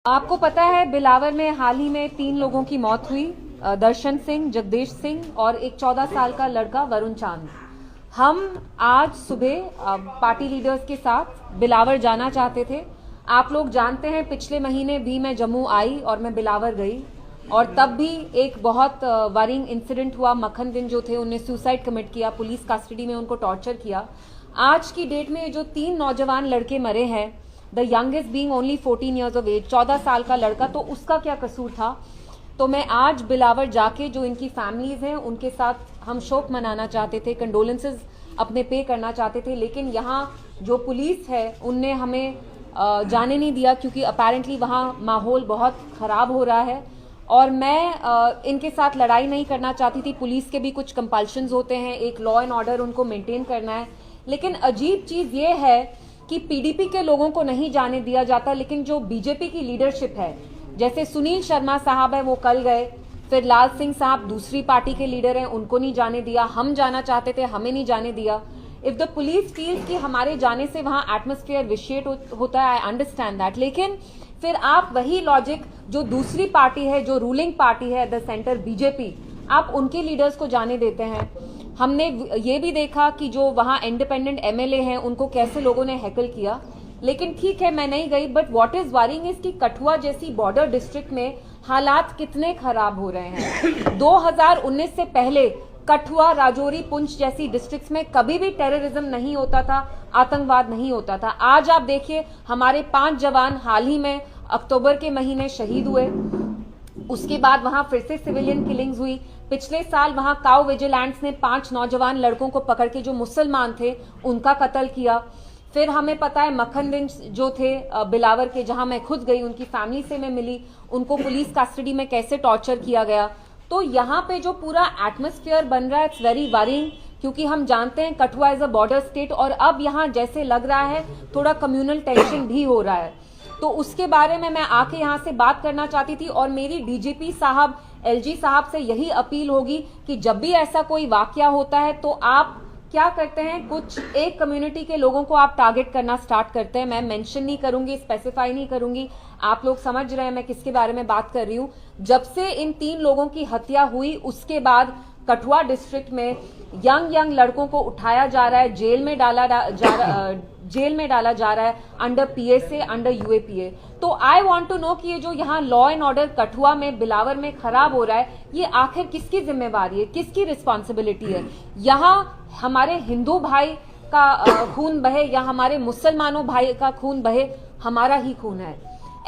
आपको पता है बिलावर में हाल ही में 3 लोगों की मौत हुई, दर्शन सिंह, जगदीश सिंह और एक 14 साल का लड़का वरुण चांद। हम आज सुबह पार्टी लीडर्स के साथ बिलावर जाना चाहते थे। आप लोग जानते हैं पिछले महीने भी मैं जम्मू आई और मैं बिलावर गई और तब भी एक बहुत वरिंग इंसिडेंट हुआ। मक्खन दिन जो थे उन्हें सुसाइड कमिट किया, पुलिस कस्टडी में उनको टॉर्चर किया। आज की डेट में जो 3 नौजवान लड़के मरे हैं, the youngest being only 14 years of age, 14 साल का लड़का, तो उसका क्या कसूर था। तो मैं आज बिलावर जाके जो इनकी फैमिलीज हैं उनके साथ हम शोक मनाना चाहते थे, कंडोलेंसेज अपने पे करना चाहते थे, लेकिन यहाँ जो पुलिस है उनने हमें जाने नहीं दिया क्योंकि अपेरेंटली वहाँ माहौल बहुत खराब हो रहा है और मैं इनके साथ लड़ाई नहीं करना चाहती थी। पुलिस के भी कुछ कंपल्शंस होते हैं, एक लॉ एंड ऑर्डर उनको मेंटेन करना है, लेकिन अजीब चीज ये है कि पीडीपी के लोगों को नहीं जाने दिया जाता, लेकिन जो बीजेपी की लीडरशिप है, जैसे सुनील शर्मा साहब है वो कल गए, फिर लाल सिंह साहब दूसरी पार्टी के लीडर हैं, उनको नहीं जाने दिया। हम जाना चाहते थे, हमें नहीं जाने दिया। इफ द पुलिस फील्स कि हमारे जाने से वहां एटमॉस्फेयर विशिएट होता है, आई अंडरस्टैंड दैट, लेकिन फिर आप वही लॉजिक जो दूसरी पार्टी है, जो रूलिंग पार्टी है द सेंटर बीजेपी, आप उनके लीडर्स को जाने देते हैं। हमने ये भी देखा कि जो वहां इंडिपेंडेंट एमएलए हैं उनको कैसे लोगों ने हैकल किया, लेकिन ठीक है मैं नहीं गई। But what is worrying is कि कठुआ जैसी बॉर्डर डिस्ट्रिक्ट में हालात कितने खराब हो रहे हैं। 2019 से पहले कठुआ, राजौरी, पुंछ जैसी डिस्ट्रिक्ट्स में कभी भी टेररिज्म नहीं होता था, आतंकवाद नहीं होता था। आज आप देखिए हमारे 5 जवान हाल ही में अक्टूबर के महीने शहीद हुए, उसके बाद वहां फिर से सिविलियन किलिंग्स हुई। पिछले साल वहां काउ विजिलेंट्स ने 5 नौजवान लड़कों को पकड़ के जो मुसलमान थे उनका कत्ल किया। फिर हमें पता है मक्खन दिन जो थे बिलावर के, जहां मैं खुद गई, उनकी फैमिली से मैं मिली, उनको पुलिस कस्टडी में कैसे टॉर्चर किया गया। तो यहाँ पे जो पूरा एटमॉस्फेयर बन रहा है, इट्स वेरी वरिंग, क्योंकि हम जानते हैं Kathua is a border state और अब यहाँ जैसे लग रहा है थोड़ा कम्युनल टेंशन भी हो रहा है। तो उसके बारे में मैं आके यहाँ से बात करना चाहती थी और मेरी डीजीपी साहब, एलजी साहब से यही अपील होगी कि जब भी ऐसा कोई वाकया होता है तो आप क्या करते हैं, कुछ एक कम्युनिटी के लोगों को आप टारगेट करना स्टार्ट करते हैं। मैं मेंशन नहीं करूंगी, स्पेसिफाई नहीं करूंगी, आप लोग समझ रहे हैं मैं किसके बारे में बात कर रही हूं। जब से इन 3 लोगों की हत्या हुई उसके बाद कठुआ डिस्ट्रिक्ट में यंग लड़कों को उठाया जा रहा है, जेल में डाला जा रहा है अंडर पीएसए, अंडर यूएपीए। तो आई वांट टू नो कि ये जो यहाँ लॉ एंड ऑर्डर कठुआ में, बिलावर में खराब हो रहा है, ये आखिर किसकी जिम्मेवारी है, किसकी रिस्पॉन्सिबिलिटी है। यहाँ हमारे हिंदू भाई का खून बहे या हमारे मुसलमानों भाई का खून बहे, हमारा ही खून है।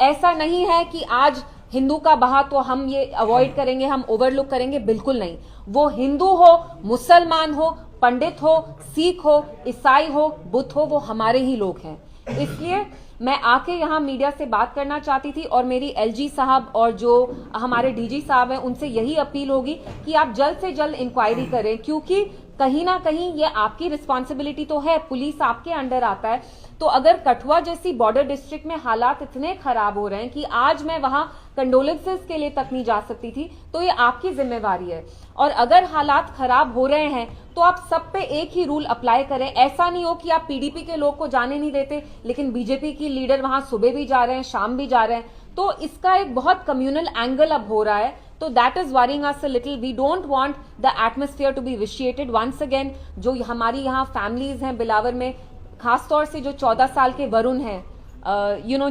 ऐसा नहीं है कि आज हिंदू का बहा तो हम ये अवॉइड करेंगे, हम ओवरलुक करेंगे, बिल्कुल नहीं। वो हिंदू हो, मुसलमान हो, पंडित हो, सिख हो, ईसाई हो, बुद्ध हो, वो हमारे ही लोग हैं। इसलिए मैं आके यहाँ मीडिया से बात करना चाहती थी और मेरी एलजी साहब और जो हमारे डीजी साहब हैं उनसे यही अपील होगी कि आप जल्द से जल्द इंक्वायरी करें, क्योंकि कहीं ना कहीं ये आपकी रिस्पॉन्सिबिलिटी तो है, पुलिस आपके अंडर आता है। तो अगर कठुआ जैसी बॉर्डर डिस्ट्रिक्ट में हालात इतने खराब हो रहे हैं कि आज मैं वहां कंडोलेंसेस के लिए तक नहीं जा सकती थी, तो ये आपकी जिम्मेवारी है। और अगर हालात खराब हो रहे हैं तो आप सब पे एक ही रूल अप्लाई करें। ऐसा नहीं हो कि आप पीडीपी के लोग को जाने नहीं देते लेकिन बीजेपी की लीडर वहां सुबह भी जा रहे हैं, शाम भी जा रहे हैं। तो इसका एक बहुत कम्युनल एंगल अब हो रहा है, तो that is worrying us a little. We don't want the atmosphere to be vitiated once again. जो हमारी यहाँ फैमिलीज हैं बिलावर में, खासतौर से जो 14 साल के वरुण हैं,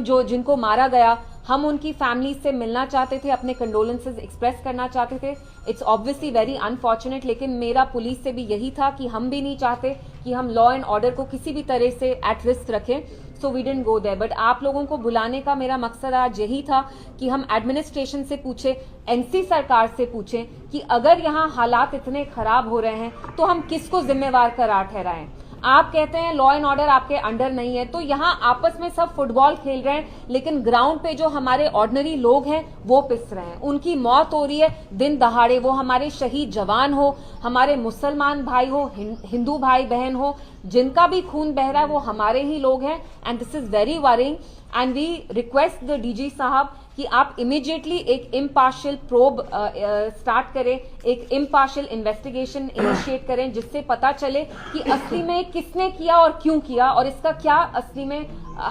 जो जिनको मारा गया, हम उनकी फैमिली से मिलना चाहते थे, अपने कंडोलेंसेज एक्सप्रेस करना चाहते थे। इट्स ऑब्वियसली वेरी अनफॉर्चुनेट, लेकिन मेरा पुलिस से भी यही था कि हम भी नहीं चाहते कि हम लॉ एंड ऑर्डर को किसी भी तरह से एट रिस्क रखें, so we didn't go there. But आप लोगों को बुलाने का मेरा मकसद आज यही था कि हम एडमिनिस्ट्रेशन से पूछे, एनसी सरकार से पूछें कि अगर यहाँ हालात इतने खराब हो रहे हैं तो हम किसको जिम्मेवार करार ठहराएं। आप कहते हैं लॉ एंड ऑर्डर आपके अंडर नहीं है, तो यहाँ आपस में सब फुटबॉल खेल रहे हैं, लेकिन ग्राउंड पे जो हमारे ऑर्डिनरी लोग हैं वो पिस रहे हैं, उनकी मौत हो रही है दिन दहाड़े। वो हमारे शहीद जवान हो, हमारे मुसलमान भाई हो, हिंदू भाई बहन हो, जिनका भी खून बह रहा है वो हमारे ही लोग हैं। And this is very worrying and we request the DG साहब कि आप इमीडिएटली एक इम्पार्शियल प्रोब स्टार्ट करें, एक इम्पार्शियल इन्वेस्टिगेशन इनिशिएट करें, जिससे पता चले कि असली में किसने किया और क्यों किया और इसका क्या असली में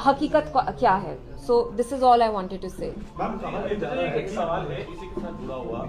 हकीकत क्या है। So this is all I wanted to say. एक सवाल है इसी के साथ जुड़ा हुआ,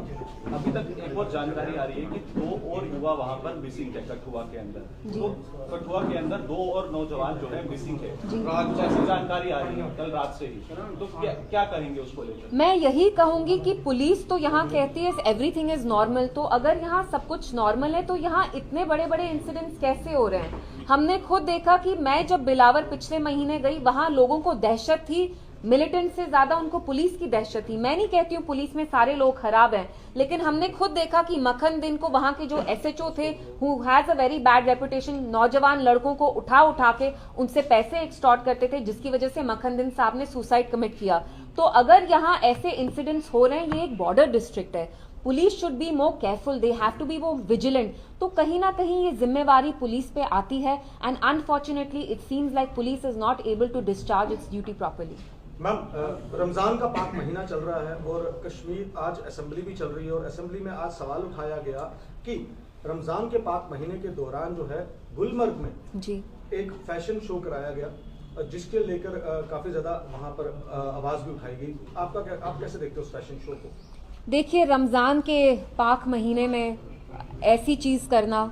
अभी तक एक और जानकारी आ रही है कि 2 और युवा वहां पर मिसिंग है कठुआ के अंदर। तो कठुआ के अंदर 2 और नौजवान जो है मिसिंग है, कुछ ऐसी जानकारी आ रही है कल रात से ही, तो क्या कहेंगे उसको लेकर? मैं यही कहूंगी कि पुलिस तो यहाँ कहती है एवरीथिंग इज नॉर्मल, तो अगर यहाँ सब कुछ नॉर्मल है तो यहाँ इतने बड़े बड़े इंसिडेंट्स कैसे हो रहे हैं? हमने खुद देखा कि मैं जब बिलावर पिछले महीने गई, वहां लोगों को दहशत थी, मिलिटेंट से ज्यादा उनको पुलिस की दहशत थी। मैं नहीं कहती हूँ पुलिस में सारे लोग खराब हैं, लेकिन हमने खुद देखा कि मखन दिन को वहां के जो एसएचओ थे, who has a very bad reputation, नौजवान लड़कों को उठा के उनसे पैसे एक्सटॉर्ट करते थे, जिसकी वजह से मखन दिन साहब ने सुसाइड कमिट किया। तो अगर यहाँ ऐसे इंसिडेंट्स हो रहे हैं, ये एक बॉर्डर डिस्ट्रिक्ट है, police should be more careful, they have to be more vigilant. तो कहीं ना कहीं ये जिम्मेवारी पुलिस पे आती है, and unfortunately it seems like police is not able to discharge its duty properly. Ma'am, Ramzan का पाक महीना चल रहा है और कश्मीर आज असेंबली भी चल रही है, और असेंबली में आज सवाल उठाया गया कि रमजान के पाक महीने के दौरान जो है गुलमर्ग में जी एक फैशन शो कराया गया, जिसके लेकर काफी ज्यादा वहां पर आवाज भी उठाई गई। आप कैसे देखते हो उस फैशन शो को? देखिए, रमजान के पाक महीने में ऐसी चीज करना,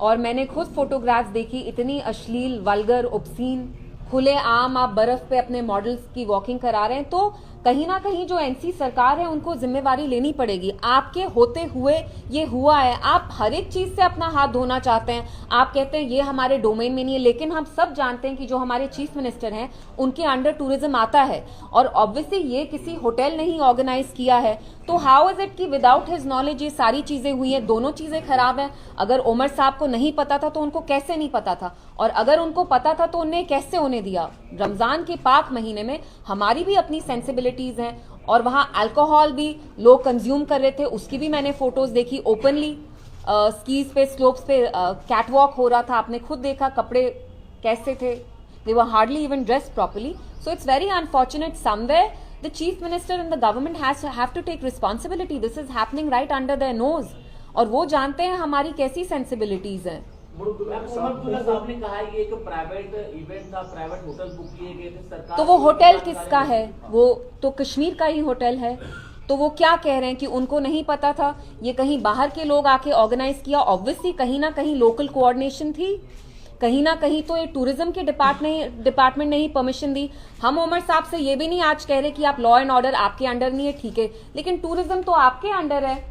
और मैंने खुद फोटोग्राफ्स देखी, इतनी अश्लील, वल्गर, ऑब्सीन, खुले आम आप बर्फ पे अपने मॉडल्स की वॉकिंग करा रहे हैं, तो कहीं ना कहीं जो एनसी सरकार है उनको जिम्मेवारी लेनी पड़ेगी। आपके होते हुए ये हुआ है, आप हर एक चीज से अपना हाथ धोना चाहते हैं, आप कहते हैं ये हमारे डोमेन में नहीं है, लेकिन हम सब जानते हैं कि जो हमारे चीफ मिनिस्टर हैं उनके अंडर टूरिज्म आता है, और ऑब्वियसली ये किसी होटल ने ही ऑर्गेनाइज किया है। तो हाउ इज इट कि विदाउट हिज नॉलेज ये सारी चीजें हुई हैं? दोनों चीजें खराब हैं। अगर उमर साहब को नहीं पता था तो उनको कैसे नहीं पता था, और अगर उनको पता था तो उन्हें कैसे होने दिया? रमजान के पाक महीने में हमारी भी अपनी सेंसिबिलिटीज हैं, और वहां अल्कोहल भी लोग कंज्यूम कर रहे थे, उसकी भी मैंने फोटोज देखी ओपनली। स्कीज पे, स्लोप्स पे कैटवॉक हो रहा था, आपने खुद देखा कपड़े कैसे थे, they were hardly even dressed properly. So it's very unfortunate, somewhere the chief minister and the government have to take responsibility. This is happening right under their nose, और वो जानते हैं हमारी कैसी सेंसिबिलिटीज हैं। उमरअब्दुल्ला साहब ने कहा ये एक प्राइवेट इवेंट था, प्राइवेट होटल बुक किए गए थे सरकार। तो वो होटल किसका है? वो तो कश्मीर का ही होटल है। तो वो क्या कह रहे हैं कि उनको नहीं पता था, ये कहीं बाहर के लोग आके ऑर्गेनाइज किया? ऑब्वियसली कहीं ना कहीं लोकल कोऑर्डिनेशन थी, कहीं ना कहीं तो ये टूरिज्म के डिपार्टमेंट ने ही परमिशन दी। हम उमर साहब से ये भी नहीं आज कह रहे कि आप लॉ एंड ऑर्डर आपके अंडर नहीं है, ठीक है, लेकिन टूरिज्म तो आपके अंडर है।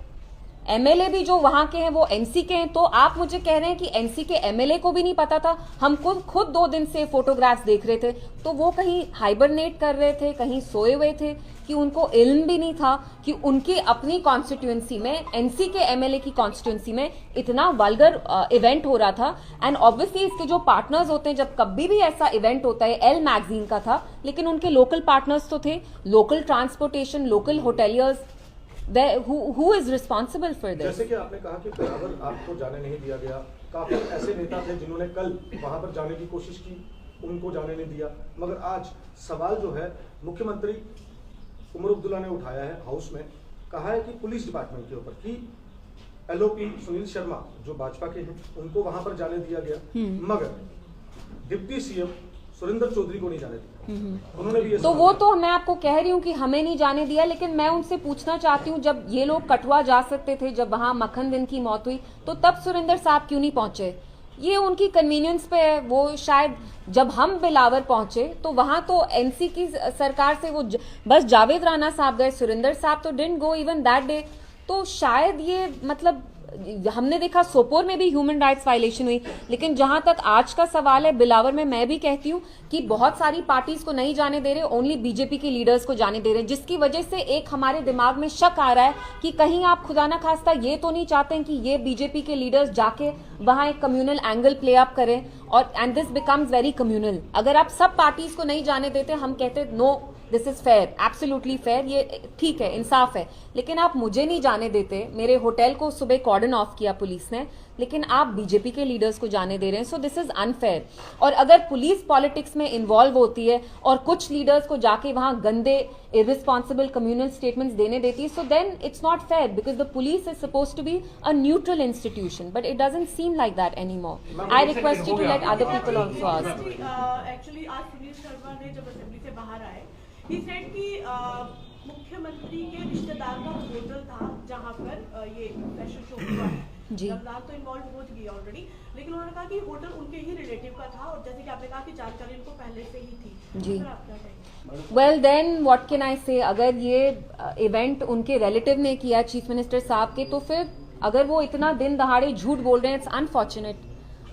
एमएलए भी जो वहां के हैं वो एनसी के हैं, तो आप मुझे कह रहे हैं कि एनसी के एमएलए को भी नहीं पता था? हम खुद 2 दिन से फोटोग्राफ्स देख रहे थे, तो वो कहीं हाइबरनेट कर रहे थे, कहीं सोए हुए थे, कि उनको इल्म भी नहीं था कि उनकी अपनी कॉन्स्टिट्यूएंसी में, एनसी के एमएलए की कॉन्स्टिट्यूएंसी में इतना वल्गर इवेंट हो रहा था। एंड ऑब्वियसली इसके जो पार्टनर्स होते हैं, जब कभी भी ऐसा इवेंट होता है, एल मैगजीन का था, लेकिन उनके लोकल पार्टनर्स तो थे, local transportation, local hoteliers, who is responsible for this? जैसे कि आपने कहा कि बराबर आपको जाने नहीं दिया गया, काफी ऐसे नेता थे जिन्होंने कल वहां पर जाने की कोशिश की, उनको जाने नहीं दिया, मगर आज सवाल जो है मुख्यमंत्री उमरअब्दुल्ला ने उठाया है हाउस में, कहा है कि पुलिस डिपार्टमेंट के ऊपर कि एलओपी सुनील शर्मा जो भाजपा के हैं उनको वहां पर जाने दिया गया, मगर डिप्टी सीएम सुरेंद्र चौधरी को नहीं जाने दिया। उन्होंने भी तो वो तो मैं आपको कह रही हूँ कि हमें नहीं जाने दिया, लेकिन मैं उनसे पूछना चाहती हूँ, जब ये लोग कठुआ जा सकते थे, जब वहां मखन दिन की मौत हुई, तो तब सुरेंद्र साहब क्यों नहीं पहुंचे? ये उनकी कन्वीनियंस पे है। वो शायद जब हम बिलावर पहुंचे तो वहां तो एनसी की सरकार से वो बस जावेद राणा साहब गए, सुरेंद्र साहब तो didn't go even that day. तो शायद ये मतलब हमने देखा सोपोर में भी ह्यूमन राइट्स वायलेशन हुई, लेकिन जहां तक आज का सवाल है बिलावर में, मैं भी कहती हूं कि बहुत सारी पार्टीज को नहीं जाने दे रहे, ओनली बीजेपी के लीडर्स को जाने दे रहे, जिसकी वजह से एक हमारे दिमाग में शक आ रहा है कि कहीं आप खुदा ना खास्ता ये तो नहीं चाहते हैं कि ये बीजेपी के लीडर्स जाके वहां एक कम्युनल एंगल प्ले अप करें, और and this becomes very communal. अगर आप सब पार्टीज को नहीं जाने देते, हम कहते no this is fair, absolutely fair, ये ठीक है, इंसाफ है, लेकिन आप मुझे नहीं जाने देते। मेरे होटल को सुबह कॉर्डन ऑफ किया पुलिस ने, लेकिन आप बीजेपी के लीडर्स को जाने दे रहे हैं, सो दिस इज अनफेयर। और अगर पुलिस पॉलिटिक्स में इन्वॉल्व होती है और कुछ लीडर्स को जाके वहां गंदे इररिस्पॉन्सिबल कम्युनल स्टेटमेंट्स देने देती है, so then it's not fair, because the police is supposed to be a neutral institution, but it doesn't seem like that any more. I request you to let other people also ask. Actually आज सुनील शर्मा ने जब assembly से बाहर आए He said कि मुख्यमंत्री के रिश्तेदार का होटल था जहाँ पर ये फैशन शो हुआ है। जी। रमजान तो इन्वॉल्व हो गई ऑलरेडी, लेकिन उन्होंने कहा कि होटल उनके ही रिलेटिव का था और जैसे कि आपने कहा कि जानकारी उनको पहले से ही थी। जी। सर, आप क्या कहेंगे? Well then what can I say, अगर ये इवेंट उनके रिलेटिव ने किया चीफ मिनिस्टर साहब के, तो फिर अगर वो इतना दिन दहाड़े झूठ बोल रहे हैं, इट्स अनफॉर्चुनेट।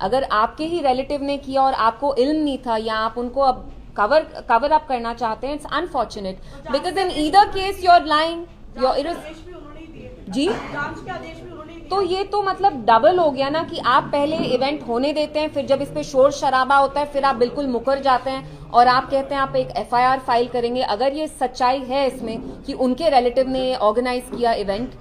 अगर आपके ही रिलेटिव ने किया और आपको इल्म नहीं था या आप उनको अब कवर अप करना चाहते हैं, it's unfortunate, because in either case you are lying, your आदेश भी उन्होंने ही दिए थे। जी। जांच के आदेश भी उन्होंने ही दिए। तो ये तो मतलब डबल हो गया ना कि आप पहले इवेंट होने देते हैं, फिर जब इस पे शोर शराबा होता है फिर आप बिल्कुल मुकर जाते हैं और आप कहते हैं आप एक एफआईआर फाइल करेंगे। अगर ये सच्चाई है इसमें कि उनके रिलेटिव ने ऑर्गेनाइज किया event,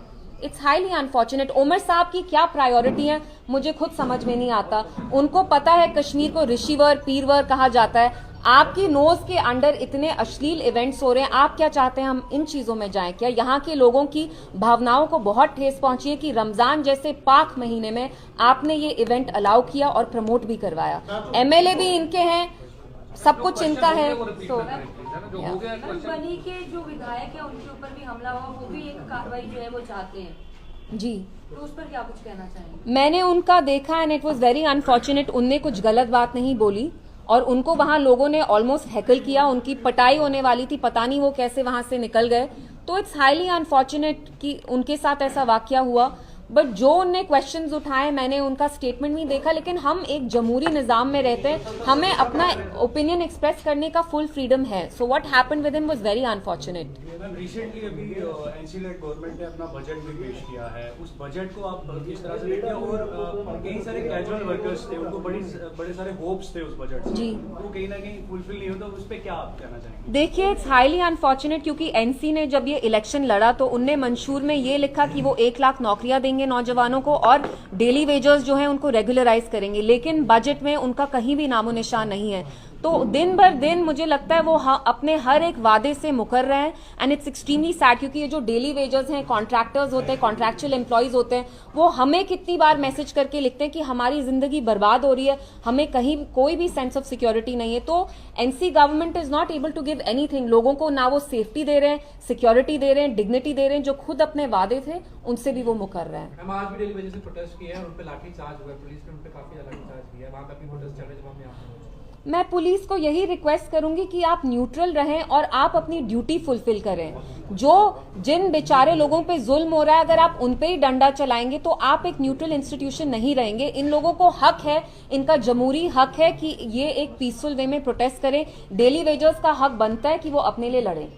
it's highly unfortunate. Omar साहब की क्या प्रायोरिटी है मुझे खुद समझ में नहीं आता। उनको पता है कश्मीर को ऋषिवर पीरवर कहा जाता है, आपकी नोज के अंडर इतने अश्लील इवेंट्स हो रहे हैं, आप क्या चाहते हैं हम इन चीजों में जाएं क्या? यहाँ के लोगों की भावनाओं को बहुत ठेस पहुंची है कि रमजान जैसे पाक महीने में आपने ये इवेंट अलाउ किया और प्रमोट भी करवाया। एमएलए भी इनके हैं, सब कुछ इनका है। तो बनी के जो विधायक है उनके ऊपर भी हमला हुआ, वो भी एक कार्रवाई जो है वो चाहते हैं, जी, तो उस पर क्या कुछ कहना चाहेंगे? मैंने उनका देखा and it was very unfortunate. उनने कुछ गलत बात नहीं बोली और उनको वहां लोगों ने ऑलमोस्ट हैकल किया, उनकी पटाई होने वाली थी, पता नहीं वो कैसे वहां से निकल गए। तो इट्स हाईली अनफॉर्चुनेट कि उनके साथ ऐसा वाकया हुआ। बट जो उनने क्वेश्चंस उठाए, मैंने उनका स्टेटमेंट नहीं देखा, लेकिन हम एक जमहूरी निजाम में रहते हैं, हमें अपना ओपिनियन एक्सप्रेस करने का फुल फ्रीडम है। So what happened with him was very unfortunate. Ma'am recently अभी एनसी-लेड गवर्नमेंट ने अपना बजट भी पेश किया है, उस बजट को आप किस तरह से देखते हैं? और कई सारे कैजुअल वर्कर्स थे, उनको बड़े सारे होप्स थे उस बजट से, जी। वो कहीं ना कहीं फुलफिल नहीं होता, उस पर क्या आप कहना चाहेंगे? देखिए, इट्स हाईली अनफॉर्चुनेट क्योंकि एनसी ने जब ये इलेक्शन लड़ा तो उनने मंशूर में ये लिखा कि वो 1 लाख नौकरियां देंगे नौजवानों को और डेली वेजर्स जो हैं उनको रेगुलराइज करेंगे, लेकिन बजट में उनका कहीं भी नामो निशान नहीं है। तो दिन भर दिन मुझे लगता है वो अपने हर एक वादे से मुकर रहे हैं एंड इट्स एक्सट्रीमली सैड क्योंकि ये जो डेली वेजर्स हैं, कॉन्ट्रैक्टर्स होते हैं, कॉन्ट्रैक्चुअल एम्प्लॉयज होते हैं, वो हमें कितनी बार मैसेज करके लिखते हैं कि हमारी जिंदगी बर्बाद हो रही है, हमें कहीं कोई भी सेंस ऑफ सिक्योरिटी नहीं है। तो NC government is not able to give anything. लोगों को ना वो सेफ्टी दे रहे हैं, सिक्योरिटी दे रहे हैं, डिग्निटी दे रहे हैं, जो खुद अपने वादे थे उनसे भी वो मुकर रहे हैं। मैम आज भी डेली वेजेस से प्रोटेस्ट किया है, उन पे लाठी चार्ज हुआ है, पुलिस ने उन पे काफी लाठी चार्ज किया है, वहां पे भी प्रोटेस्ट चल रहे हैं जब हम यहाँ पे। मैं पुलिस को यही रिक्वेस्ट करूंगी कि आप न्यूट्रल रहें और आप अपनी ड्यूटी फुलफिल करें। जो जिन बेचारे लोगों पे जुल्म हो रहा है, अगर आप उन पे ही डंडा चलाएंगे तो आप एक न्यूट्रल इंस्टीट्यूशन नहीं रहेंगे। इन लोगों को हक है, इनका जमहूरी हक है कि ये एक पीसफुल वे में प्रोटेस्ट करें। डेली वेजर्स का हक बनता है कि वो अपने लिए लड़ें।